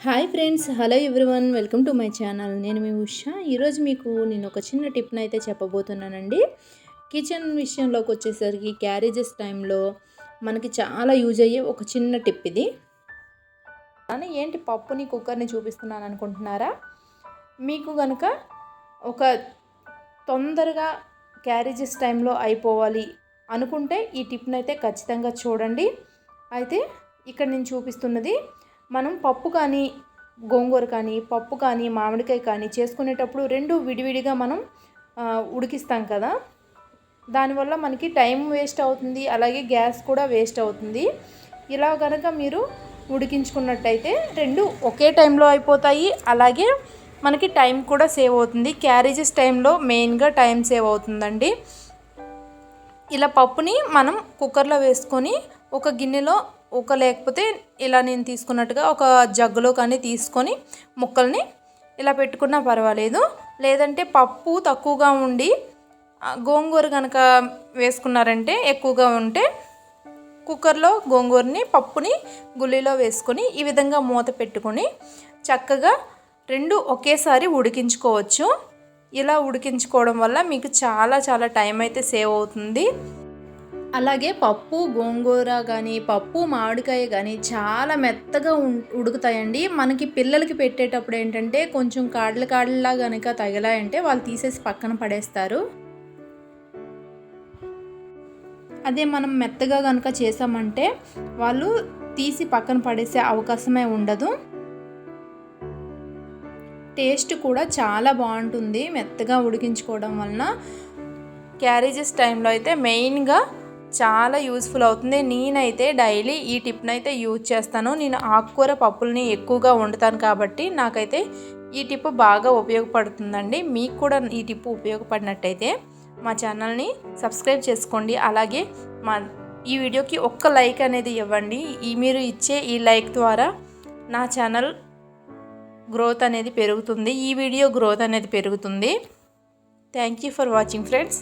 Hi friends, hello everyone, welcome to my channel. నేను మీ ఉషా. ఈరోజు నేను ఒక చిన్న టిప్ని అయితే చెప్పబోతున్నానండి. కిచెన్ విషయంలోకి వచ్చేసరికి క్యారేజెస్ టైంలో మనకి చాలా యూజ్ అయ్యే ఒక చిన్న టిప్ ఇది. కానీ ఏంటి పప్పుని కుక్కర్ని చూపిస్తున్నాను అనుకుంటున్నారా? మీకు కనుక ఒక తొందరగా క్యారేజెస్ టైంలో అయిపోవాలి అనుకుంటే ఈ టిప్ని అయితే ఖచ్చితంగా చూడండి. అయితే ఇక్కడ నేను చూపిస్తున్నది మనం పప్పు కానీ గోంగూర కానీ పప్పు కానీ మామిడికాయ కానీ చేసుకునేటప్పుడు రెండు విడివిడిగా మనం ఉడికిస్తాం కదా. దానివల్ల మనకి టైం వేస్ట్ అవుతుంది, అలాగే గ్యాస్ కూడా వేస్ట్ అవుతుంది. ఇలా కనుక మీరు ఉడికించుకున్నట్టయితే రెండు ఒకే టైంలో అయిపోతాయి, అలాగే మనకి టైం కూడా సేవ్ అవుతుంది. క్యారేజెస్ టైంలో మెయిన్గా టైం సేవ్ అవుతుందండి. ఇలా పప్పుని మనం కుక్కర్లో వేసుకొని ఒక గిన్నెలో లేకపోతే ఇలా నేను తీసుకున్నట్టుగా ఒక జగ్గులో కానీ తీసుకొని ముక్కల్ని ఇలా పెట్టుకున్నా పర్వాలేదు. లేదంటే పప్పు తక్కువగా ఉండి గోంగూర కనుక వేసుకున్నారంటే ఎక్కువగా ఉంటే కుక్కర్లో గోంగూరని పప్పుని గుల్లిలో వేసుకొని ఈ విధంగా మూత పెట్టుకొని చక్కగా రెండు ఒకేసారి ఉడికించుకోవచ్చు. ఇలా ఉడికించుకోవడం వల్ల మీకు చాలా టైం అయితే సేవ్ అవుతుంది. అలాగే పప్పు గోంగూర కానీ పప్పు మామిడికాయ కానీ చాలా మెత్తగా ఉడుకుతాయండి. మనకి పిల్లలకి పెట్టేటప్పుడు ఏంటంటే కొంచెం కాడలా కనుక తగిలాయంటే వాళ్ళు తీసేసి పక్కన పడేస్తారు. అదే మనం మెత్తగా కనుక చేసామంటే వాళ్ళు తీసి పక్కన పడేసే అవకాశమే ఉండదు. టేస్ట్ కూడా చాలా బాగుంటుంది మెత్తగా ఉడికించుకోవడం వలన. క్యారేజెస్ టైంలో అయితే మెయిన్గా చాలా యూస్ఫుల్ అవుతుంది. నేనైతే డైలీ ఈ టిప్ని అయితే యూజ్ చేస్తాను. నేను ఆకుకూర పప్పుల్ని ఎక్కువగా వండుతాను కాబట్టి నాకైతే ఈ టిప్ బాగా ఉపయోగపడుతుందండి. మీకు కూడా ఈ టిప్ ఉపయోగపడినట్టయితే మా ఛానల్ని సబ్స్క్రైబ్ చేసుకోండి. అలాగే ఈ వీడియోకి ఒక్క లైక్ అనేది ఇవ్వండి. మీరు ఇచ్చే ఈ లైక్ ద్వారా నా ఛానల్ గ్రోత్ అనేది పెరుగుతుంది, ఈ వీడియో గ్రోత్ అనేది పెరుగుతుంది. Thank you for watching friends.